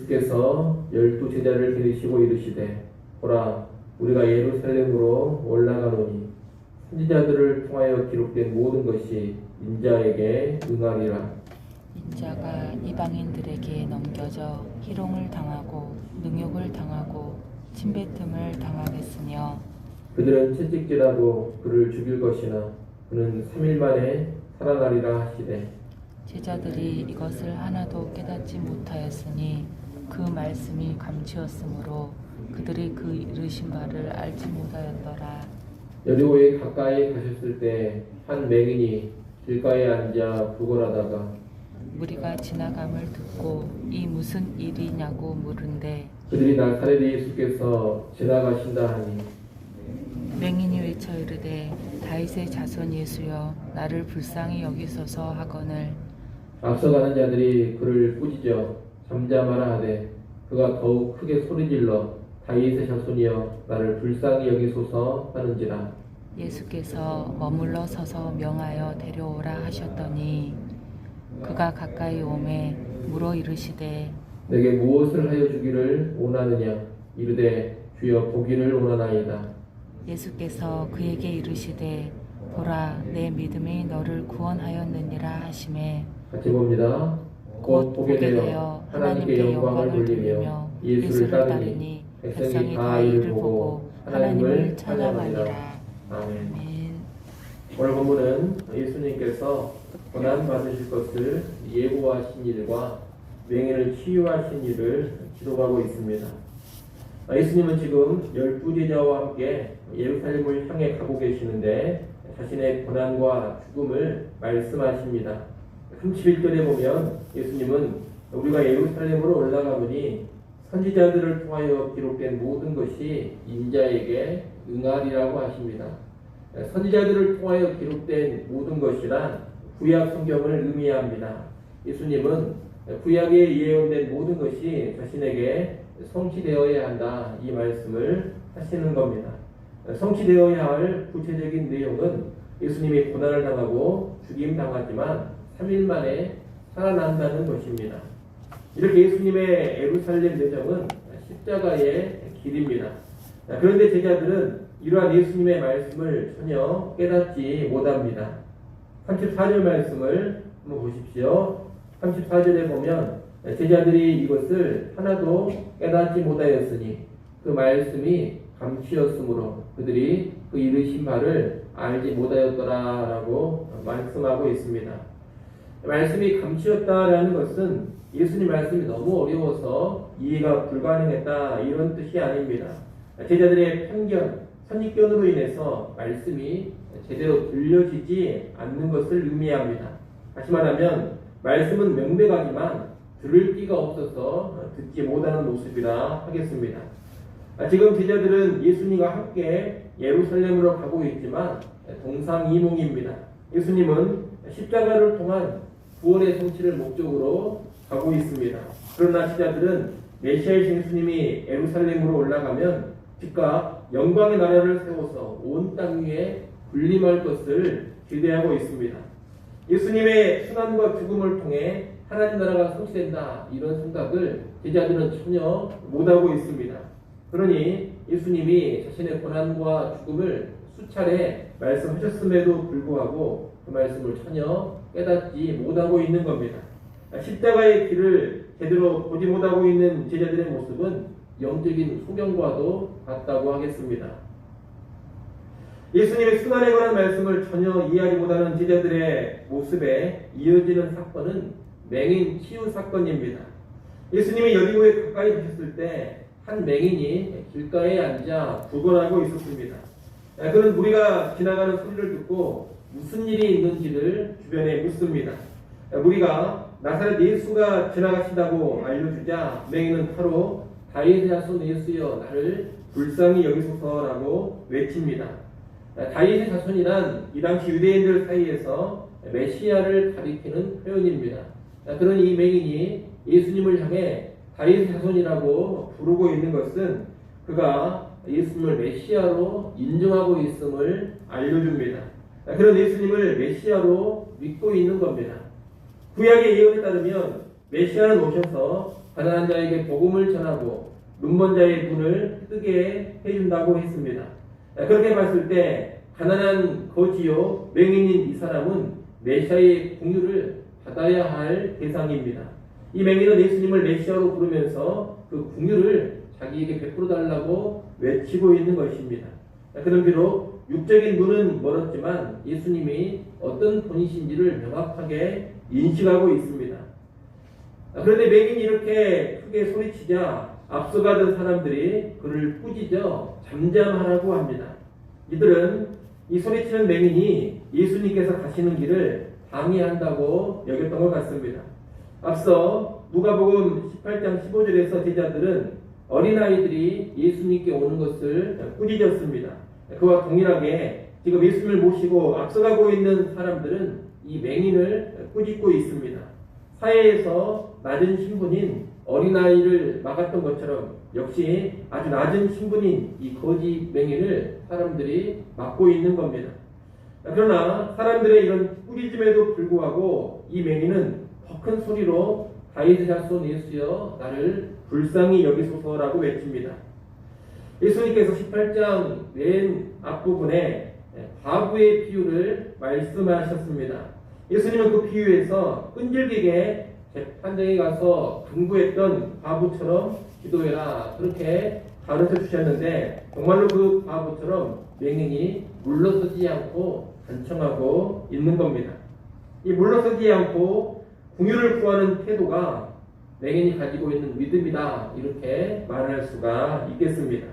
예수께서 12제자를 데리시고 이르시되 보라 우리가 예루살렘으로 올라가노니 선지자들을 통하여 기록된 모든 것이 인자에게 응하리라. 인자가 이방인들에게 넘겨져 희롱을 당하고 능욕을 당하고 침뱉음을 당하겠으며 그들은 채찍질하고 그를 죽일 것이나 그는 3일 만에 살아나리라 하시되 제자들이 이것을 하나도 깨닫지 못하였으니 그 말씀이 감추었으므로 그들이 그 이르신 바를 알지 못하였더라. 여리고에 가까이 가셨을 때 한 맹인이 길가에 앉아 구걸하다가 무리가 지나감을 듣고 이 무슨 일이냐고 물은데 그들이 나사렛 예수께서 지나가신다 하니 맹인이 외쳐 이르되 다윗의 자손 예수여 나를 불쌍히 여기소서 하거늘 앞서가는 자들이 그를 꾸짖어 잠잠하라 하되 그가 더욱 크게 소리질러 다윗의 자손이여 나를 불쌍히 여기소서 하는지라. 예수께서 머물러 서서 명하여 데려오라 하셨더니 그가 가까이 오매 물어 이르시되 내게 무엇을 하여 주기를 원하느냐 이르되 주여 보기를 원하나이다. 예수께서 그에게 이르시되 보라 내 믿음이 너를 구원하였느니라 하시매 같이 봅니다. 곧 보게 되어 하나님께 영광을 돌리며 예수를 따르니 백성이 다 이를 보고 하나님을 찬양하니라. 아멘. 오늘 본문은 예수님께서 고난 받으실 것을 예고하신 일과 맹인을 치유하신 일을 기록하고 있습니다. 예수님은 지금 12제자와 함께 예루살렘을 향해 가고 계시는데 자신의 고난과 죽음을 말씀하십니다. 31절에 보면 예수님은 우리가 예루살렘으로 올라가보니 선지자들을 통하여 기록된 모든 것이 인자에게 응하리라고 하십니다. 선지자들을 통하여 기록된 모든 것이란 구약 성경을 의미합니다. 예수님은 구약에 예언된 모든 것이 자신에게 성취되어야 한다 이 말씀을 하시는 겁니다. 성취되어야 할 구체적인 내용은 예수님이 고난을 당하고 죽임 당하지만 3일 만에 살아난다는 것입니다. 이렇게 예수님의 예루살렘 여정은 십자가의 길입니다. 그런데 제자들은 이러한 예수님의 말씀을 전혀 깨닫지 못합니다. 34절 말씀을 한번 보십시오. 34절에 보면 제자들이 이것을 하나도 깨닫지 못하였으니 그 말씀이 감추었으므로 그들이 그 이르신 바를 알지 못하였더라라고 말씀하고 있습니다. 말씀이 감추었다라는 것은 예수님 말씀이 너무 어려워서 이해가 불가능했다 이런 뜻이 아닙니다. 제자들의 편견, 선입견으로 인해서 말씀이 제대로 들려지지 않는 것을 의미합니다. 다시 말하면 말씀은 명백하지만 들을 끼가 없어서 듣지 못하는 모습이라 하겠습니다. 지금 제자들은 예수님과 함께 예루살렘으로 가고 있지만 동상이몽입니다. 예수님은 십자가를 통한 구원의 성취를 목적으로 가고 있습니다. 그러나 제자들은 메시아이신 예수님이 예루살렘으로 올라가면 즉각 영광의 나라를 세워서 온 땅 위에 군림할 것을 기대하고 있습니다. 예수님의 순환과 죽음을 통해 하나님 나라가 성취된다 이런 생각을 제자들은 전혀 못하고 있습니다. 그러니 예수님이 자신의 고난과 죽음을 수차례 말씀하셨음에도 불구하고 그 말씀을 전혀 깨닫지 못하고 있는 겁니다. 십자가의 길을 제대로 보지 못하고 있는 제자들의 모습은 영적인 소경과도 같다고 하겠습니다. 예수님의 순환에 관한 말씀을 전혀 이해하지 못하는 제자들의 모습에 이어지는 사건은 맹인 치유 사건입니다. 예수님이 여리고에 가까이 가셨을 때 한 맹인이 길가에 앉아 구걸하고 있었습니다. 그는 무리가 지나가는 소리를 듣고 무슨 일이 있는지를 주변에 묻습니다. 무리가 나사렛 예수가 지나가신다고 알려주자 맹인은 바로 다윗의 자손 예수여 나를 불쌍히 여기소서라고 외칩니다. 다윗의 자손이란 이 당시 유대인들 사이에서 메시아를 가리키는 표현입니다. 그러니 이 맹인이 예수님을 향해 다윗의 자손이라고 부르고 있는 것은 그가 예수님을 메시아로 인정하고 있음을 알려줍니다. 그런 예수님을 메시아로 믿고 있는 겁니다. 구약의 예언에 따르면 메시아는 오셔서 가난한 자에게 복음을 전하고 눈먼 자의 눈을 뜨게 해준다고 했습니다. 그렇게 봤을 때 가난한 거지요 맹인인 이 사람은 메시아의 긍휼을 받아야 할 대상입니다. 이 맹인은 예수님을 메시아로 부르면서 그 긍휼을 자기에게 베풀어 달라고 외치고 있는 것입니다. 그는 비록 육적인 눈은 멀었지만 예수님이 어떤 분이신지를 명확하게 인식하고 있습니다. 그런데 맹인이 이렇게 크게 소리치자 앞서가던 사람들이 그를 꾸짖어 잠잠하라고 합니다. 이들은 이 소리치는 맹인이 예수님께서 가시는 길을 방해한다고 여겼던 것 같습니다. 앞서 누가복음 18장 15절에서 제자들은 어린아이들이 예수님께 오는 것을 꾸짖었습니다. 그와 동일하게 지금 예수님을 모시고 앞서가고 있는 사람들은 이 맹인을 꾸짖고 있습니다. 사회에서 낮은 신분인 어린아이를 막았던 것처럼 역시 아주 낮은 신분인 이 거지 맹인을 사람들이 막고 있는 겁니다. 그러나 사람들의 이런 꾸짖음에도 불구하고 이 맹인은 더 큰 소리로 다윗의 자손 예수여 나를 불쌍히 여기소서라고 외칩니다. 예수님께서 18장 맨 앞부분에 과부의 비유를 말씀하셨습니다. 예수님은 그 비유에서 끈질기게 재판장에 가서 근무했던 과부처럼 기도해라 그렇게 가르쳐 주셨는데 정말로 그 과부처럼 맹인이 물러서지 않고 간청하고 있는 겁니다. 이 물러서지 않고 긍휼을 구하는 태도가 맹인이 가지고 있는 믿음이다 이렇게 말할 수가 있겠습니다.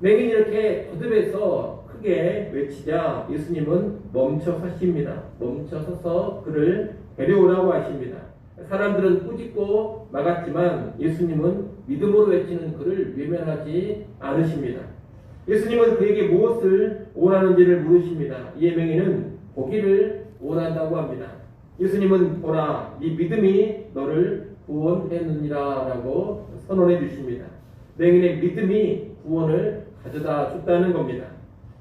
맹인이 이렇게 거듭해서 크게 외치자 예수님은 멈춰 서십니다. 멈춰 서서 그를 데려오라고 하십니다. 사람들은 꾸짖고 막았지만 예수님은 믿음으로 외치는 그를 외면하지 않으십니다. 예수님은 그에게 무엇을 원하는지를 물으십니다. 이에 맹인은 보기를 원한다고 합니다. 예수님은 보라 네 믿음이 너를 구원했느니라 라고 선언해 주십니다. 맹인의 믿음이 구원을 가져다 줬다는 겁니다.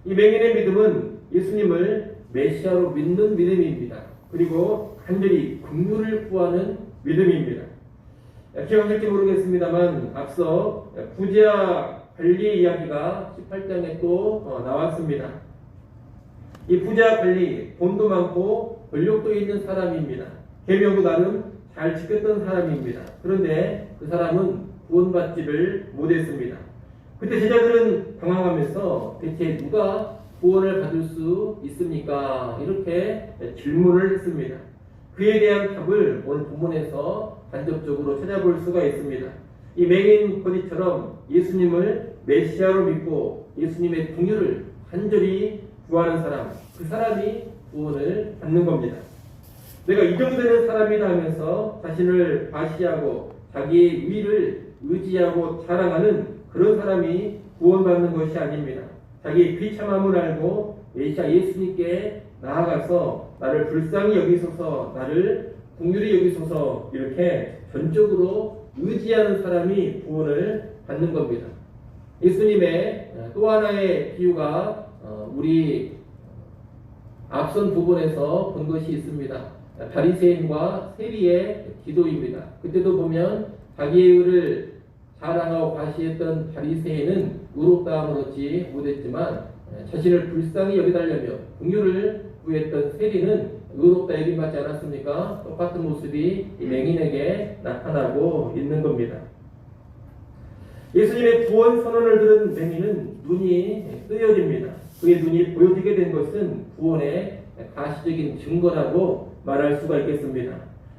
이 맹인의 믿음은 예수님을 메시아로 믿는 믿음입니다. 그리고 간절히 긍휼을 구하는 믿음입니다. 기억하실지 모르겠습니다만 앞서 부자 관리 이야기가 18장에 또 나왔습니다. 이 부자 관리 돈도 많고 권력도 있는 사람입니다. 계명도 나름 잘 지켰던 사람입니다. 그런데 그 사람은 구원받지를 못했습니다. 그때 제자들은 당황하면서 대체 누가 구원을 받을 수 있습니까? 이렇게 질문을 했습니다. 그에 대한 답을 오늘 본문에서 간접적으로 찾아볼 수가 있습니다. 이 맹인 거지처럼 예수님을 메시아로 믿고 예수님의 긍휼을 간절히 구하는 사람, 그 사람이 구원을 받는 겁니다. 내가 이 정도 되는 사람이다 하면서 자신을 과시하고 자기의 위를 의지하고 자랑하는 그런 사람이 구원받는 것이 아닙니다. 자기의 비참함을 알고 메시아 예수님께 나아가서 나를 불쌍히 여기소서, 나를 긍휼히 여기소서 이렇게 전적으로 의지하는 사람이 구원을 받는 겁니다. 예수님의 또 하나의 비유가 우리 앞선 부분에서 본 것이 있습니다. 바리새인과 세리의 기도입니다. 그때도 보면 자기의 의를 자랑하고 과시했던 바리새인은 의롭다함을 얻지 못했지만 자신을 불쌍히 여겨달라며 긍휼을 구했던 세리는 의롭다 여김받지 않았습니까? 똑같은 모습이 이 맹인에게 나타나고 있는 겁니다. 예수님의 구원 선언을 들은 맹인은 눈이 뜨여집니다. 그의 눈이 보여지게 된 것은 구원의 가시적인 증거라고 말할 수가 있겠습니다.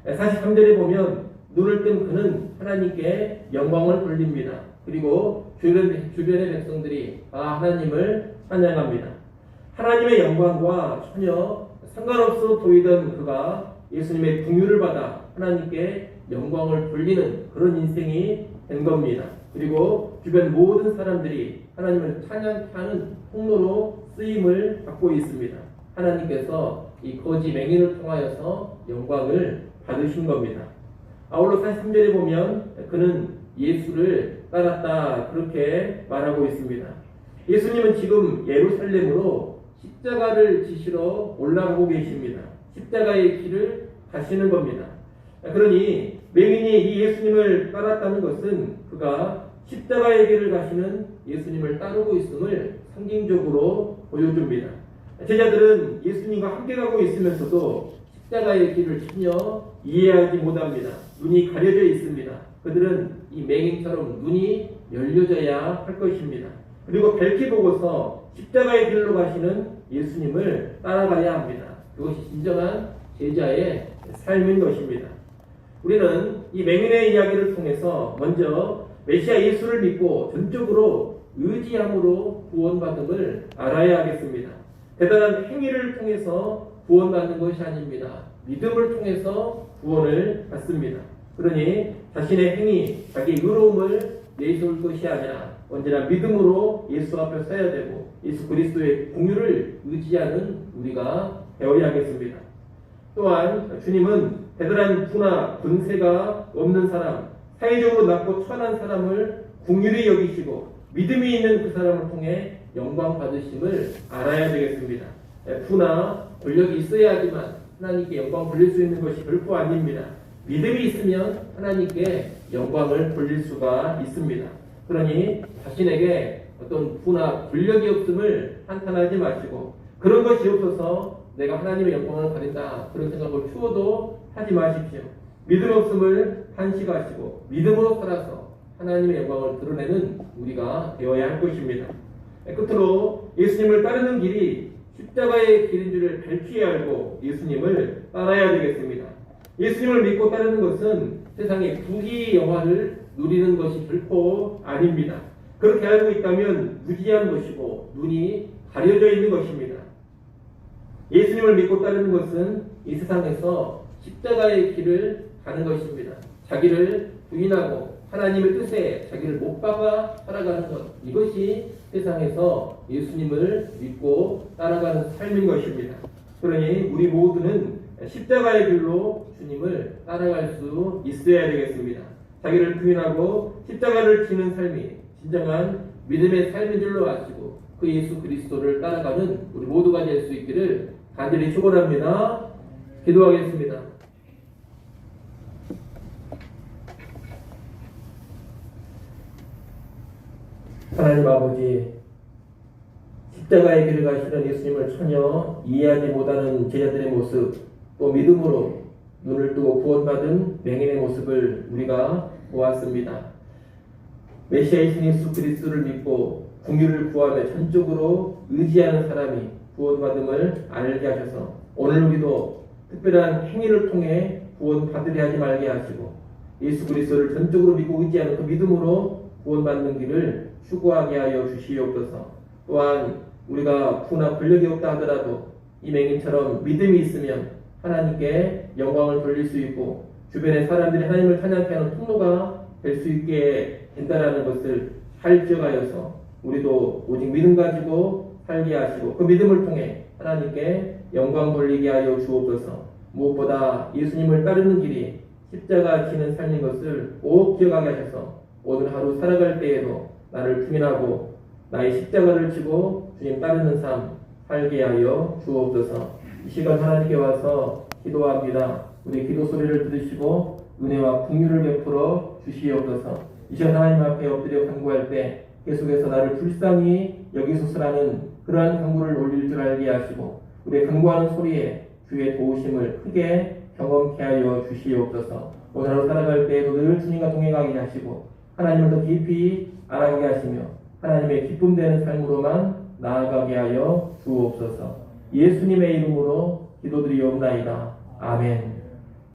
43절에 보면 눈을 뜬 그는 하나님께 영광을 돌립니다. 그리고 주변의 백성들이 하나님을 찬양합니다. 하나님의 영광과 전혀 상관없어 보이던 그가 예수님의 긍휼을 받아 하나님께 영광을 돌리는 그런 인생이 된 겁니다. 그리고 주변 모든 사람들이 하나님을 찬양하는 통로로 쓰임을 받고 있습니다. 하나님께서 이 거지 맹인을 통하여서 영광을 받으신 겁니다. 아울러 43절에 보면 그는 예수를 따랐다 그렇게 말하고 있습니다. 예수님은 지금 예루살렘으로 십자가를 지시러 올라가고 계십니다. 십자가의 길을 가시는 겁니다. 그러니 맹인이 이 예수님을 따랐다는 것은 그가 십자가의 길을 가시는 예수님을 따르고 있음을 상징적으로 보여줍니다. 제자들은 예수님과 함께 가고 있으면서도 십자가의 길을 전혀 이해하지 못합니다. 눈이 가려져 있습니다. 그들은 이 맹인처럼 눈이 열려져야 할 것입니다. 그리고 밝히 보고서 십자가의 길로 가시는 예수님을 따라가야 합니다. 그것이 진정한 제자의 삶인 것입니다. 우리는 이 맹인의 이야기를 통해서 먼저 메시아 예수를 믿고 전적으로 의지함으로 구원받음을 알아야 하겠습니다. 대단한 행위를 통해서 구원받는 것이 아닙니다. 믿음을 통해서 구원을 받습니다. 그러니 자신의 행위, 자기 의로움을 내세울 것이 아니라 언제나 믿음으로 예수 앞에 서야 되고 예수 그리스도의 공유를 의지하는 우리가 되어야겠습니다. 또한 주님은 대단한 부나 권세가 없는 사람, 사회적으로 낮고 천한 사람을 긍휼히 여기시고 믿음이 있는 그 사람을 통해 영광 받으심을 알아야 되겠습니다. 부나 권력이 있어야지만 하나님께 영광 돌릴 수 있는 것이 결코 아닙니다. 믿음이 있으면 하나님께 영광을 돌릴 수가 있습니다. 그러니 자신에게 어떤 부나 권력이 없음을 한탄하지 마시고 그런 것이 없어서 내가 하나님의 영광을 가린다 그런 생각을 추워도 하지 마십시오. 믿음 없음을 한식하시고 믿음으로 살아서 하나님의 영광을 드러내는 우리가 되어야 할 것입니다. 끝으로 예수님을 따르는 길이 십자가의 길인 줄을 밝히 알고 예수님을 따라야 되겠습니다. 예수님을 믿고 따르는 것은 세상의 부귀 영화를 누리는 것이 결코 아닙니다. 그렇게 알고 있다면 무지한 것이고 눈이 가려져 있는 것입니다. 예수님을 믿고 따르는 것은 이 세상에서 십자가의 길을 가는 것입니다. 자기를 부인하고 하나님의 뜻에 자기를 못 박아 살아가는 것, 이것이 세상에서 예수님을 믿고 따라가는 삶인 것입니다. 그러니 우리 모두는 십자가의 길로 주님을 따라갈 수 있어야 되겠습니다. 자기를 부인하고 십자가를 지는 삶이 진정한 믿음의 삶인 줄로 아시고 그 예수 그리스도를 따라가는 우리 모두가 될 수 있기를 간절히 축원합니다. 기도하겠습니다. 하나님 아버지, 십자가의 길을 가시는 예수님을 전혀 이해하지 못하는 제자들의 모습, 또 믿음으로 눈을 뜨고 구원받은 맹인의 모습을 우리가 보았습니다. 메시아이신 예수 그리스도를 믿고 긍휼을 구하며 전적으로 의지하는 사람이 구원받음을 알게 하셔서 오늘 우리도 특별한 행위를 통해 구원받으려 하지 말게 하시고 예수 그리스도를 전적으로 믿고 의지하는 그 믿음으로 구원받는 길을 추구하게 하여 주시옵소서. 또한 우리가 부나 권력이 없다 하더라도 이 맹인처럼 믿음이 있으면 하나님께 영광을 돌릴 수 있고 주변의 사람들이 하나님을 찬양케 하는 통로가 될 수 있게 된다는 것을 잘 기억하여서 우리도 오직 믿음 가지고 살게 하시고 그 믿음을 통해 하나님께 영광 돌리게 하여 주옵소서. 무엇보다 예수님을 따르는 길이 십자가 지는 삶인 것을 꼭 기억하게 하셔서 오늘 하루 살아갈 때에도 나를 부인하고 나의 십자가를 지고 주님 따르는 삶 살게 하여 주옵소서. 이 시간 하나님께 와서 기도합니다. 우리 기도 소리를 들으시고 은혜와 긍휼을 베풀어 주시옵소서. 이 시간 하나님 앞에 엎드려 간구할 때 계속해서 나를 불쌍히 여기소서라는 그러한 간구를 올릴 줄 알게 하시고 우리의 간구하는 소리에 주의 도우심을 크게 경험케 하여 주시옵소서. 오늘 하루 살아갈 때에도 늘 주님과 동행하게 하시고 하나님을 더 깊이 알아가게 하시며 하나님의 기쁨 되는 삶으로만 나아가게 하여 주옵소서. 예수님의 이름으로 기도드리옵나이다. 아멘.